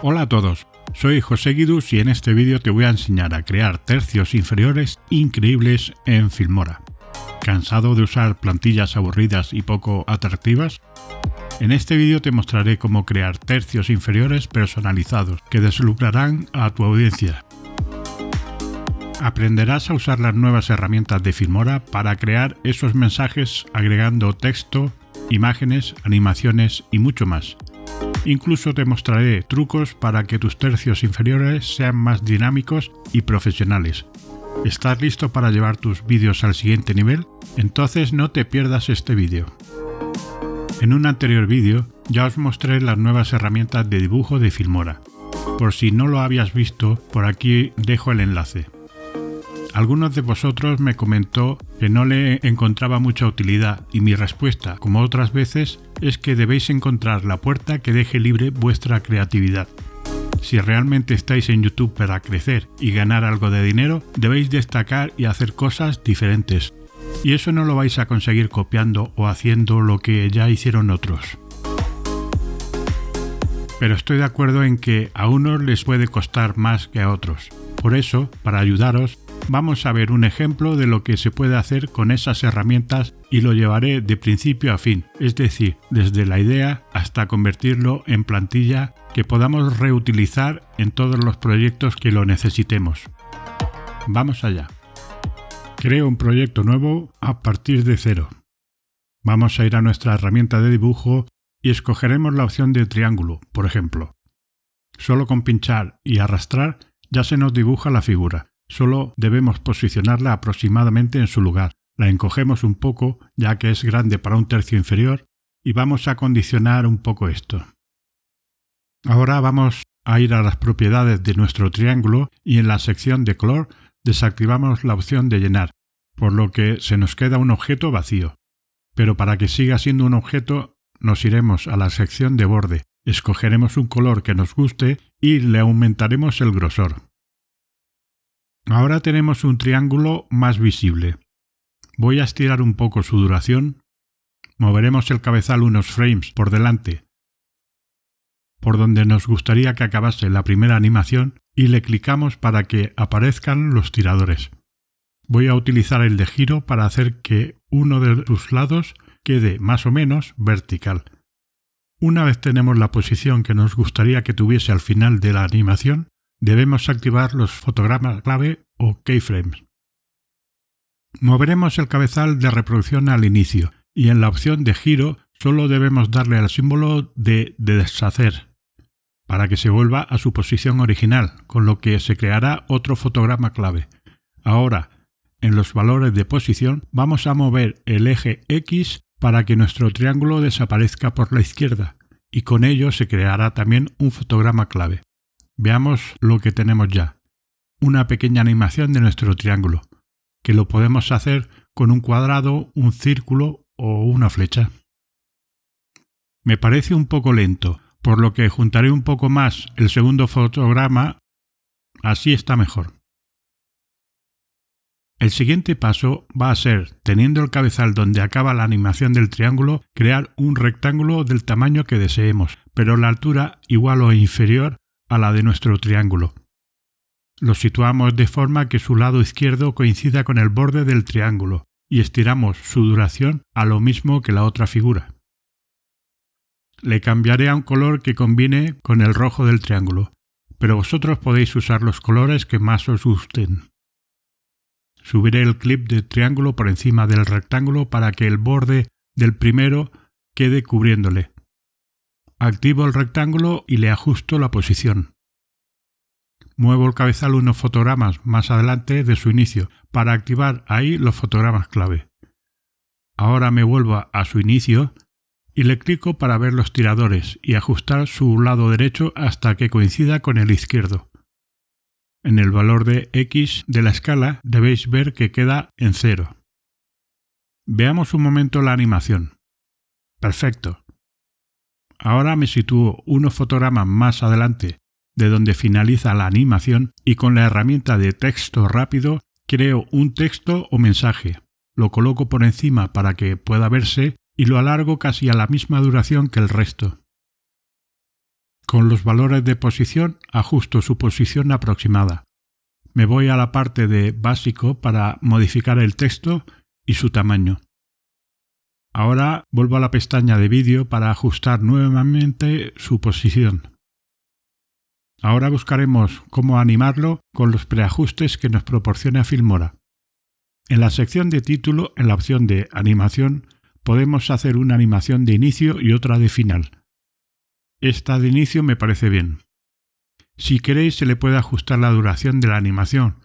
Hola a todos, soy José Guidus y en este vídeo te voy a enseñar a crear tercios inferiores increíbles en Filmora. ¿Cansado de usar plantillas aburridas y poco atractivas? En este vídeo te mostraré cómo crear tercios inferiores personalizados que deslumbrarán a tu audiencia. Aprenderás a usar las nuevas herramientas de Filmora para crear esos mensajes agregando texto, imágenes, animaciones y mucho más. Incluso te mostraré trucos para que tus tercios inferiores sean más dinámicos y profesionales. ¿Estás listo para llevar tus vídeos al siguiente nivel? Entonces no te pierdas este vídeo. En un anterior vídeo ya os mostré las nuevas herramientas de dibujo de Filmora. Por si no lo habías visto, por aquí dejo el enlace. Algunos de vosotros me comentó que no le encontraba mucha utilidad y mi respuesta, como otras veces, es que debéis encontrar la puerta que deje libre vuestra creatividad. Si realmente estáis en YouTube para crecer y ganar algo de dinero, debéis destacar y hacer cosas diferentes. Y eso no lo vais a conseguir copiando o haciendo lo que ya hicieron otros. Pero estoy de acuerdo en que a unos les puede costar más que a otros. Por eso, para ayudaros, vamos a ver un ejemplo de lo que se puede hacer con esas herramientas y lo llevaré de principio a fin, es decir, desde la idea hasta convertirlo en plantilla que podamos reutilizar en todos los proyectos que lo necesitemos. Vamos allá. Creo un proyecto nuevo a partir de cero. Vamos a ir a nuestra herramienta de dibujo y escogeremos la opción de triángulo, por ejemplo. Solo con pinchar y arrastrar ya se nos dibuja la figura. Solo debemos posicionarla aproximadamente en su lugar. La encogemos un poco, ya que es grande para un tercio inferior, y vamos a condicionar un poco esto. Ahora vamos a ir a las propiedades de nuestro triángulo y en la sección de color desactivamos la opción de llenar, por lo que se nos queda un objeto vacío. Pero para que siga siendo un objeto, nos iremos a la sección de borde, escogeremos un color que nos guste y le aumentaremos el grosor. Ahora tenemos un triángulo más visible. Voy a estirar un poco su duración. Moveremos el cabezal unos frames por delante, por donde nos gustaría que acabase la primera animación, y le clicamos para que aparezcan los tiradores. Voy a utilizar el de giro para hacer que uno de sus lados quede más o menos vertical. Una vez tenemos la posición que nos gustaría que tuviese al final de la animación, debemos activar los fotogramas clave o keyframes. Moveremos el cabezal de reproducción al inicio y en la opción de giro solo debemos darle al símbolo de deshacer para que se vuelva a su posición original, con lo que se creará otro fotograma clave. Ahora, en los valores de posición, vamos a mover el eje X para que nuestro triángulo desaparezca por la izquierda y con ello se creará también un fotograma clave. Veamos lo que tenemos ya. Una pequeña animación de nuestro triángulo, que lo podemos hacer con un cuadrado, un círculo o una flecha. Me parece un poco lento, por lo que juntaré un poco más el segundo fotograma, así está mejor. El siguiente paso va a ser, teniendo el cabezal donde acaba la animación del triángulo, crear un rectángulo del tamaño que deseemos, pero la altura igual o inferior a la de nuestro triángulo. Lo situamos de forma que su lado izquierdo coincida con el borde del triángulo y estiramos su duración a lo mismo que la otra figura. Le cambiaré a un color que combine con el rojo del triángulo, pero vosotros podéis usar los colores que más os gusten. Subiré el clip de triángulo por encima del rectángulo para que el borde del primero quede cubriéndole. Activo el rectángulo y le ajusto la posición. Muevo el cabezal unos fotogramas más adelante de su inicio para activar ahí los fotogramas clave. Ahora me vuelvo a su inicio y le clico para ver los tiradores y ajustar su lado derecho hasta que coincida con el izquierdo. En el valor de X de la escala debéis ver que queda en 0. Veamos un momento la animación. Perfecto. Ahora me sitúo unos fotogramas más adelante de donde finaliza la animación y con la herramienta de texto rápido creo un texto o mensaje. Lo coloco por encima para que pueda verse y lo alargo casi a la misma duración que el resto. Con los valores de posición ajusto su posición aproximada. Me voy a la parte de básico para modificar el texto y su tamaño. Ahora vuelvo a la pestaña de vídeo para ajustar nuevamente su posición. Ahora buscaremos cómo animarlo con los preajustes que nos proporciona Filmora. En la sección de título, en la opción de animación, podemos hacer una animación de inicio y otra de final. Esta de inicio me parece bien. Si queréis se le puede ajustar la duración de la animación,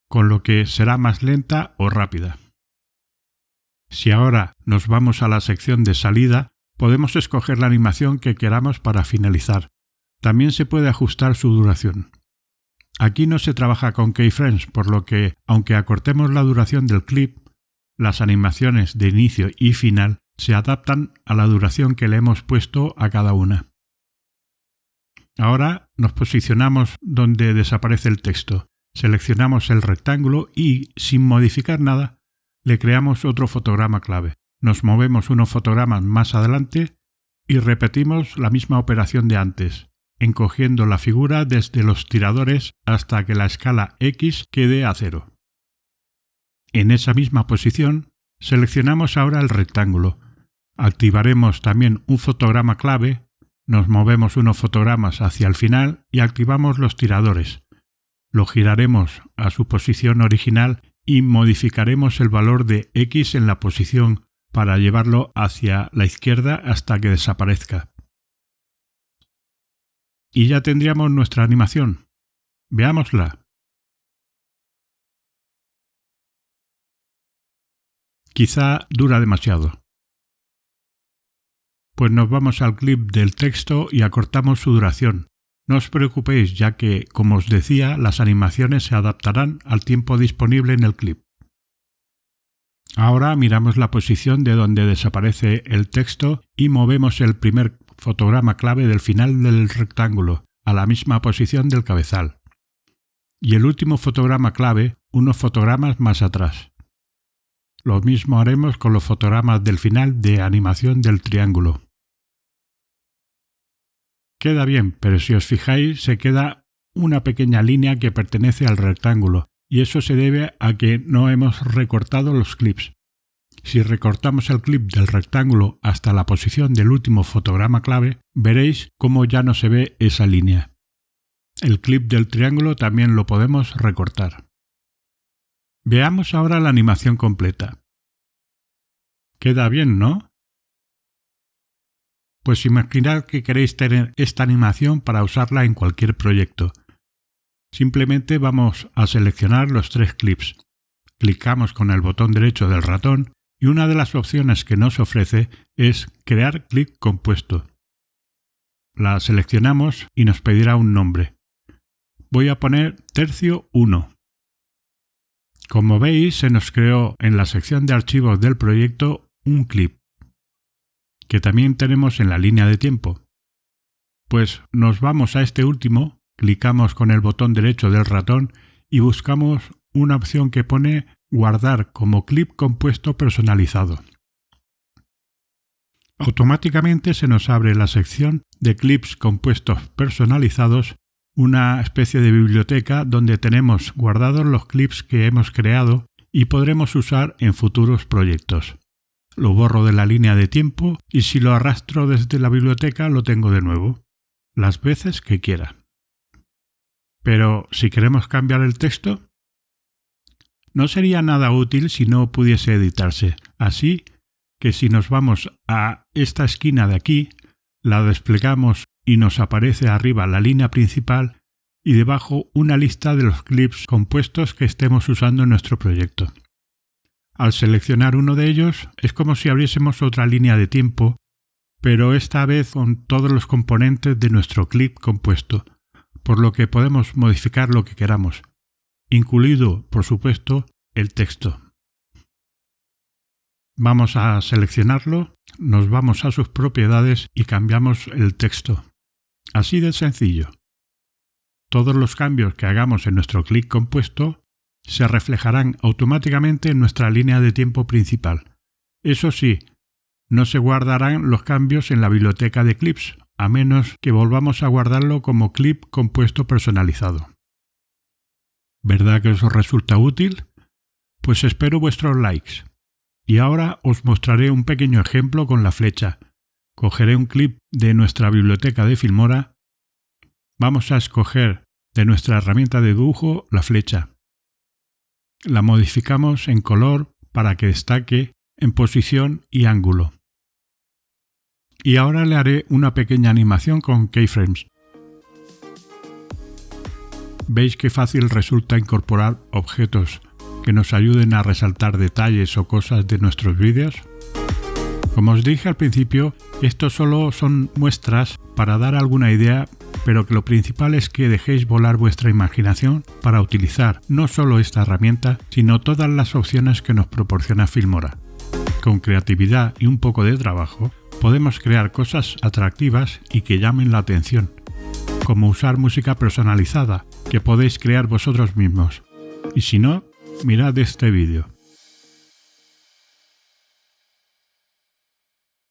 con lo que será más lenta o rápida. Si ahora nos vamos a la sección de salida, podemos escoger la animación que queramos para finalizar. También se puede ajustar su duración. Aquí no se trabaja con keyframes, por lo que, aunque acortemos la duración del clip, las animaciones de inicio y final se adaptan a la duración que le hemos puesto a cada una. Ahora nos posicionamos donde desaparece el texto, seleccionamos el rectángulo y, sin modificar nada, le creamos otro fotograma clave. Nos movemos unos fotogramas más adelante y repetimos la misma operación de antes, encogiendo la figura desde los tiradores hasta que la escala X quede a 0. En esa misma posición, seleccionamos ahora el rectángulo. Activaremos también un fotograma clave, nos movemos unos fotogramas hacia el final y activamos los tiradores. Lo giraremos a su posición original y modificaremos el valor de X en la posición para llevarlo hacia la izquierda hasta que desaparezca. Y ya tendríamos nuestra animación. Veámosla. Quizá dura demasiado. Pues nos vamos al clip del texto y acortamos su duración. No os preocupéis, ya que, como os decía, las animaciones se adaptarán al tiempo disponible en el clip. Ahora miramos la posición de donde desaparece el texto y movemos el primer fotograma clave del final del rectángulo a la misma posición del cabezal. Y el último fotograma clave unos fotogramas más atrás. Lo mismo haremos con los fotogramas del final de animación del triángulo. Queda bien, pero si os fijáis se queda una pequeña línea que pertenece al rectángulo, y eso se debe a que no hemos recortado los clips. Si recortamos el clip del rectángulo hasta la posición del último fotograma clave, veréis cómo ya no se ve esa línea. El clip del triángulo también lo podemos recortar. Veamos ahora la animación completa. Queda bien, ¿no? Pues imaginad que queréis tener esta animación para usarla en cualquier proyecto. Simplemente vamos a seleccionar los 3 clips. Clicamos con el botón derecho del ratón y una de las opciones que nos ofrece es crear clip compuesto. La seleccionamos y nos pedirá un nombre. Voy a poner tercio 1. Como veis, se nos creó en la sección de archivos del proyecto un clip, que también tenemos en la línea de tiempo. Pues nos vamos a este último, clicamos con el botón derecho del ratón y buscamos una opción que pone guardar como clip compuesto personalizado. Automáticamente se nos abre la sección de clips compuestos personalizados, una especie de biblioteca donde tenemos guardados los clips que hemos creado y podremos usar en futuros proyectos. Lo borro de la línea de tiempo y si lo arrastro desde la biblioteca lo tengo de nuevo, las veces que quiera. Pero si queremos cambiar el texto, no sería nada útil si no pudiese editarse. Así que si nos vamos a esta esquina de aquí, la desplegamos y nos aparece arriba la línea principal y debajo una lista de los clips compuestos que estemos usando en nuestro proyecto. Al seleccionar uno de ellos es como si abriésemos otra línea de tiempo, pero esta vez con todos los componentes de nuestro clip compuesto, por lo que podemos modificar lo que queramos, incluido, por supuesto, el texto. Vamos a seleccionarlo, nos vamos a sus propiedades y cambiamos el texto. Así de sencillo. Todos los cambios que hagamos en nuestro clip compuesto se reflejarán automáticamente en nuestra línea de tiempo principal. Eso sí, no se guardarán los cambios en la biblioteca de clips, a menos que volvamos a guardarlo como clip compuesto personalizado. ¿Verdad que os resulta útil? Pues espero vuestros likes. Y ahora os mostraré un pequeño ejemplo con la flecha. Cogeré un clip de nuestra biblioteca de Filmora. Vamos a escoger de nuestra herramienta de dibujo la flecha. La modificamos en color para que destaque en posición y ángulo. Y ahora le haré una pequeña animación con keyframes. ¿Veis qué fácil resulta incorporar objetos que nos ayuden a resaltar detalles o cosas de nuestros vídeos? Como os dije al principio, estos solo son muestras para dar alguna idea, pero que lo principal es que dejéis volar vuestra imaginación para utilizar no solo esta herramienta, sino todas las opciones que nos proporciona Filmora. Con creatividad y un poco de trabajo, podemos crear cosas atractivas y que llamen la atención, como usar música personalizada, que podéis crear vosotros mismos. Y si no, mirad este vídeo.